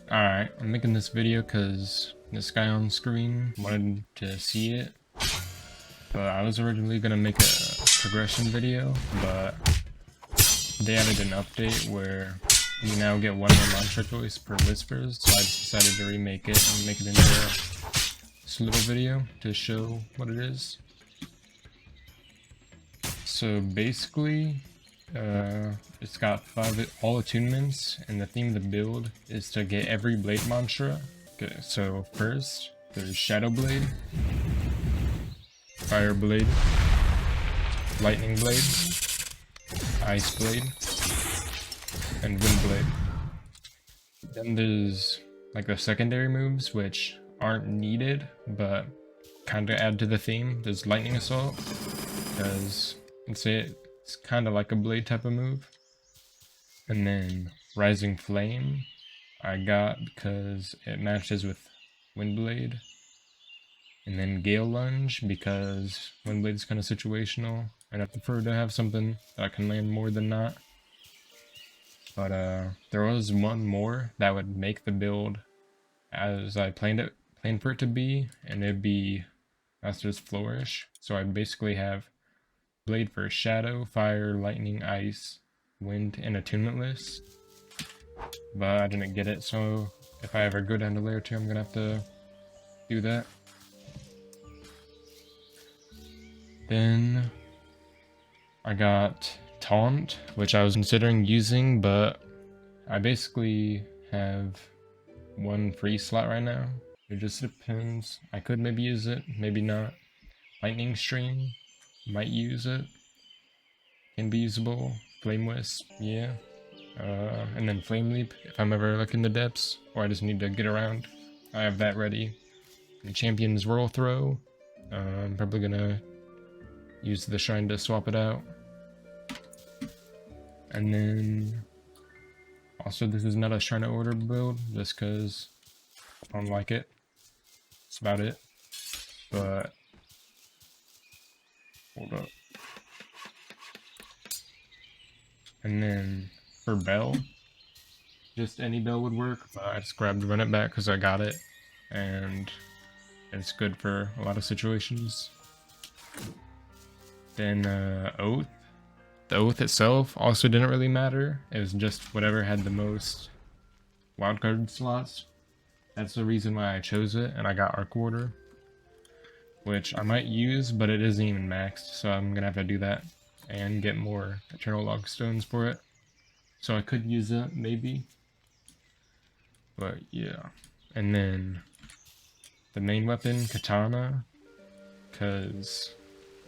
Alright, I'm making this video because this guy on screen wanted to see it. But I was originally going to make a progression video, but they added an update where you now get one more mantra choice per whispers, so I just decided to remake it and make it into this little video to show what it is. So basically, it's got all attunements, and the theme of the build is to get every blade mantra. Okay, so first, there's Shadow Blade, Fire Blade, Lightning Blade, Ice Blade, and Wind Blade. Then there's like the secondary moves, which aren't needed, but kind of add to the theme. There's Lightning Assault, because it's kind of like a blade type of move. And then Rising Flame I got because it matches with Windblade. And then Gale Lunge because Windblade's kind of situational, and I prefer to have something that I can land more than not. But there was one more that would make the build as I planned for it to be, and it'd be Master's Flourish. So I basically have Blade for Shadow, Fire, Lightning, Ice, Wind, and attunement list. But I didn't get it, so if I ever go down to layer 2, I'm gonna have to do that. Then I got Taunt, which I was considering using, but I basically have one free slot right now. It just depends. I could maybe use it, maybe not. Lightning Stream, might use it. Can be usable. Flame Wisp, yeah. And then Flame Leap, if I'm ever like in the depths, or I just need to get around. I have that ready. And Champion's Roll Throw. I'm probably gonna use the shrine to swap it out. And then also, this is not a shrine to order build, just because I don't like it. That's about it. But hold up. And then for bell, just any bell would work, but I just grabbed Run It Back because I got it, and it's good for a lot of situations. Then Oath. The Oath itself also didn't really matter. It was just whatever had the most wildcard slots. That's the reason why I chose it, and I got Arc Warder, which I might use, but it isn't even maxed, so I'm gonna have to do that and get more Eternal Log Stones for it. So I could use it, maybe. But yeah. And then the main weapon, Katana, because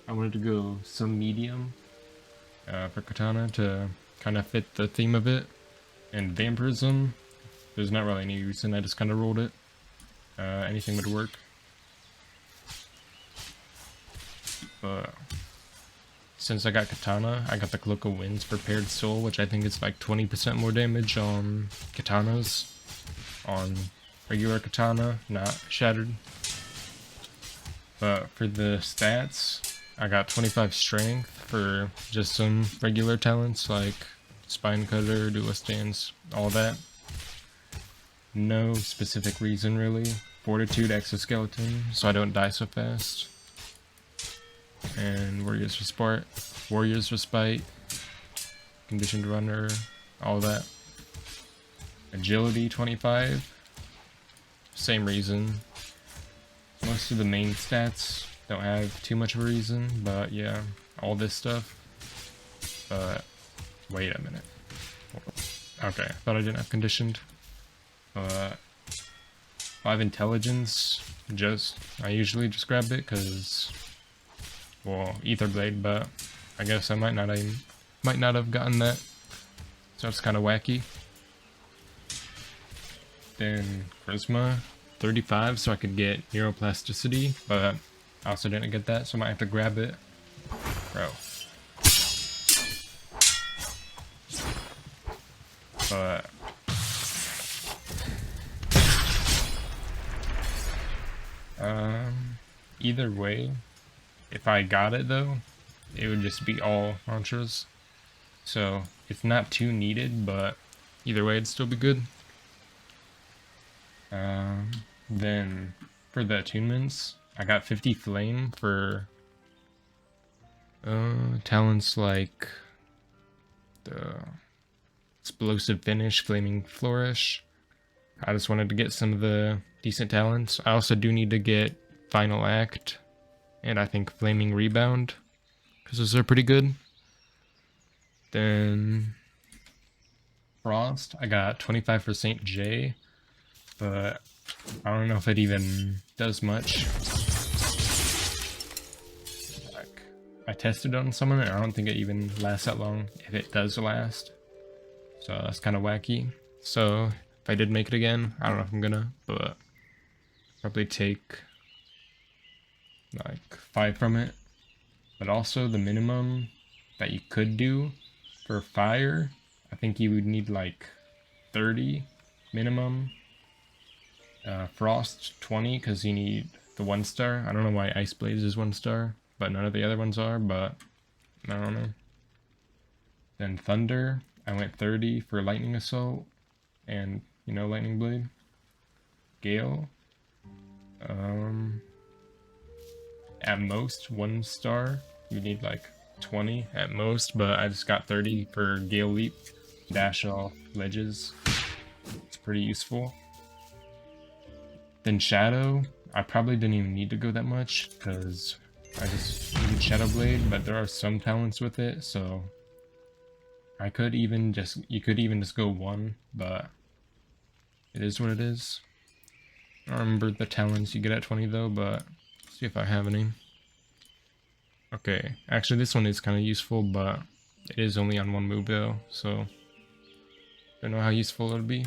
I wanted to go some medium for Katana to kind of fit the theme of it. And Vampirism, there's not really any reason, I just kind of rolled it. Anything would work. But since I got Katana, I got the Cloak of Wind's Prepared Soul, which I think is like 20% more damage on Katanas. On regular Katana, not Shattered. But for the stats, I got 25 Strength for just some regular talents like Spine Cutter, Duelist Stance, all that. No specific reason really. Fortitude, Exoskeleton, so I don't die so fast. And Warrior's Respite, Conditioned Runner, all that. Agility 25, same reason. Most of the main stats don't have too much of a reason, but yeah, all this stuff. But wait a minute. Okay, I thought I didn't have Conditioned. 5 Intelligence, I usually just grab it because, well, Ether Blade, but I guess I might not have gotten that, so it's kind of wacky. Then Charisma, 35, so I could get Neuroplasticity, but I also didn't get that, so I might have to grab it. Bro. But either way, if I got it though, it would just be all mantras. So it's not too needed, but either way it'd still be good. Then for the attunements, I got 50 flame for talents like the explosive finish, flaming flourish. I just wanted to get some of the decent talents. I also do need to get final act and I think flaming rebound because those are pretty good. Then frost, I got 25 for St. J, but I don't know if it even does much. Like, I tested it on someone and I don't think it even lasts that long if it does last. So that's kind of wacky. So if I did make it again, I don't know if I'm gonna, but probably take like 5 from it. But also the minimum that you could do for fire, I think you would need like 30 minimum. Frost 20 because you need the 1 star. I don't know why Ice Blaze is 1 star, but none of the other ones are, but I don't know. Then Thunder, I went 30 for Lightning Assault and, you know, Lightning Blade. Gale, at most 1 star. You need like 20 at most, but I just got 30 for Gale Leap, dash off ledges. It's pretty useful. Then Shadow, I probably didn't even need to go that much because I just needed Shadow Blade, but there are some talents with it, so you could even just go 1, but it is what it is. I don't remember the talents you get at 20 though, but see if I have any. Okay, actually this one is kind of useful, but it is only on 1 move though, so don't know how useful it'll be.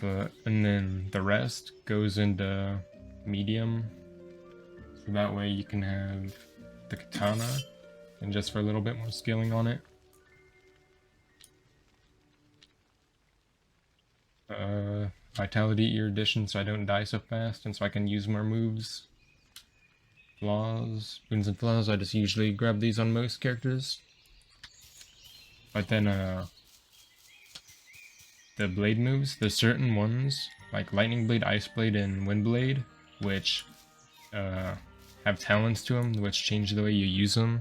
But, and then the rest goes into medium, so that way you can have the katana, and just for a little bit more scaling on it. Vitality erudition so I don't die so fast, and so I can use more moves. Flaws, boons and flaws, I just usually grab these on most characters. But then the blade moves, there's certain ones, like Lightning Blade, Ice Blade, and Wind Blade, which have talents to them, which change the way you use them.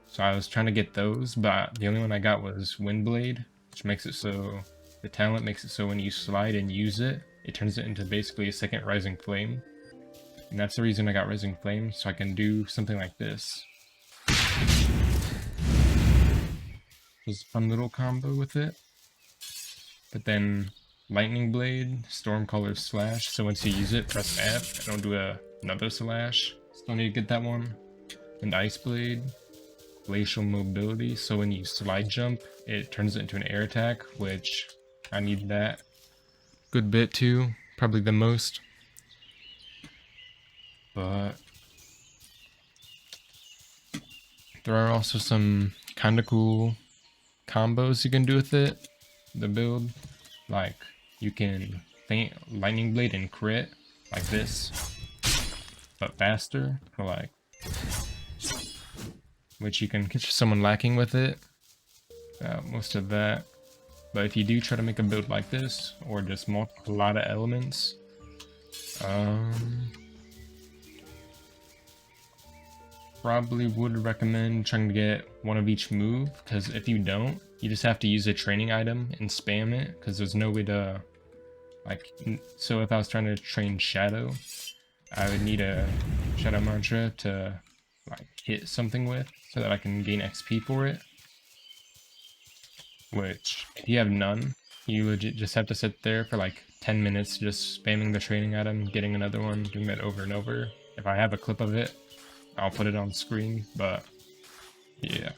So I was trying to get those, but the only one I got was Wind Blade, which makes it so, the talent makes it so when you slide and use it, it turns it into basically a second Rising Flame. And that's the reason I got Rising Flame, so I can do something like this. There's a fun little combo with it. But then Lightning Blade, Stormcaller Slash, so once you use it, press F, and don't do another slash. Still need to get that one. And Ice Blade, Glacial Mobility, so when you slide jump, it turns it into an air attack, which I need that good bit too, probably the most. But there are also some kind of cool combos you can do with it. The build, like you can feint Lightning Blade and crit like this, but faster, for like, which you can catch someone lacking with it. Most of that. But if you do try to make a build like this, or just a lot of elements, probably would recommend trying to get one of each move, because if you don't, you just have to use a training item and spam it, because there's no way to, like, so if I was trying to train Shadow, I would need a Shadow Mantra to, like, hit something with, so that I can gain XP for it. Which, if you have none, you would just have to sit there for like 10 minutes just spamming the training item, getting another one, doing that over and over. If I have a clip of it, I'll put it on screen, but yeah.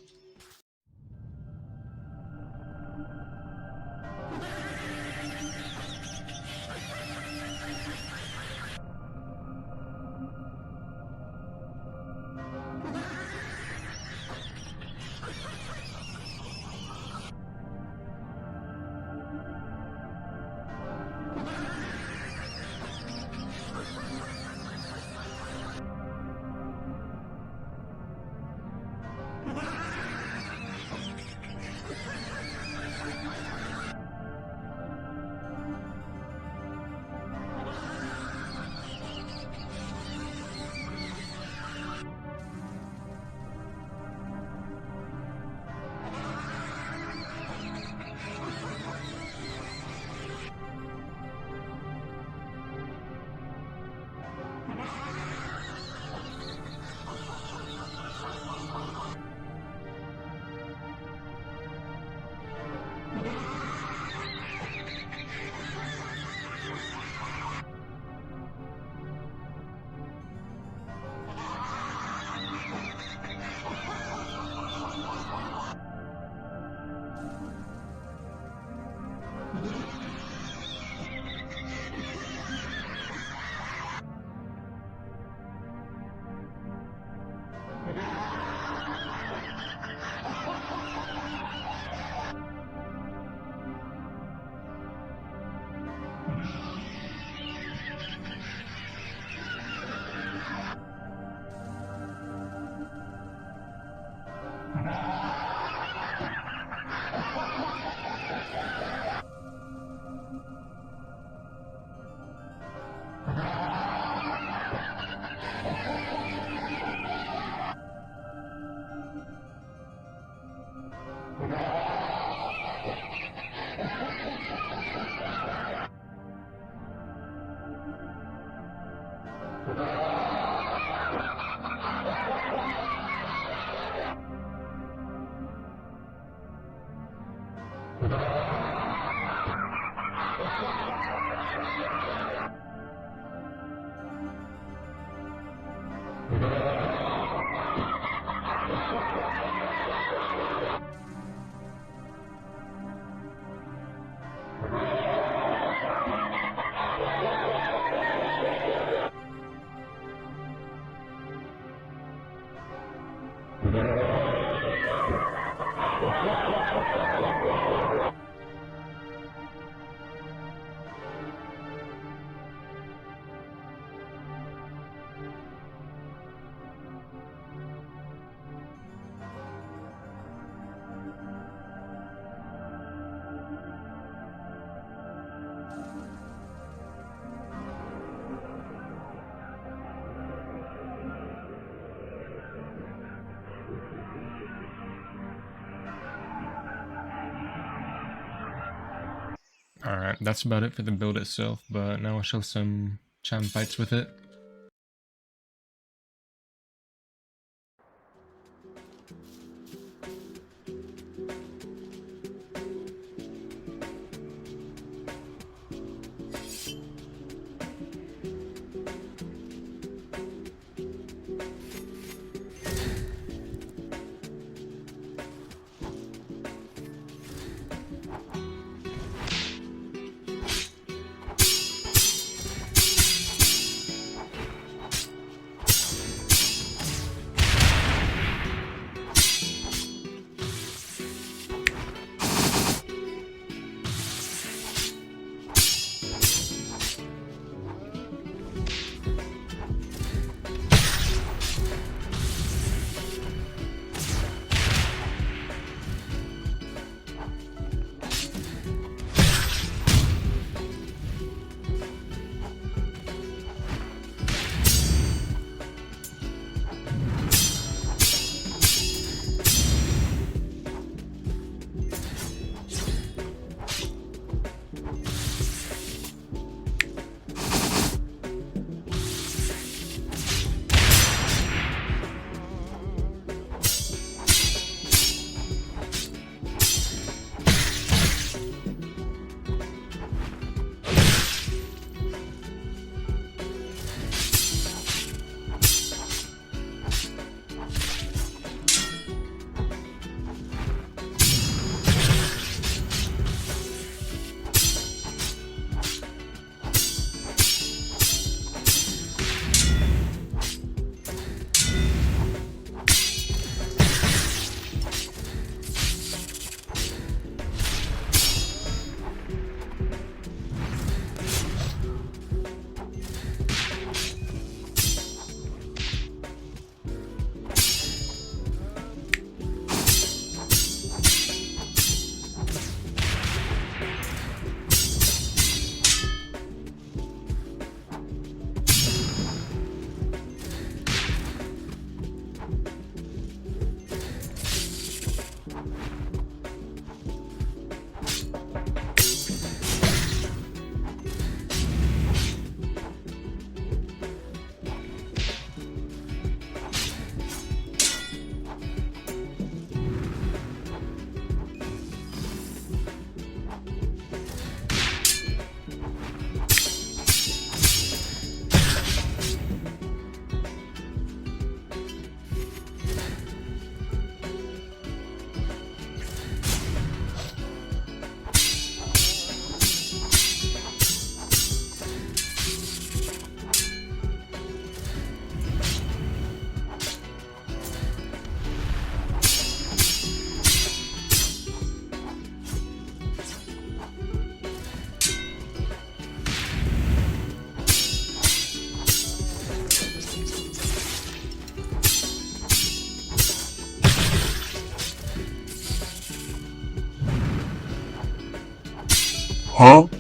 Alright, that's about it for the build itself, but now I'll show some champ fights with it. Huh?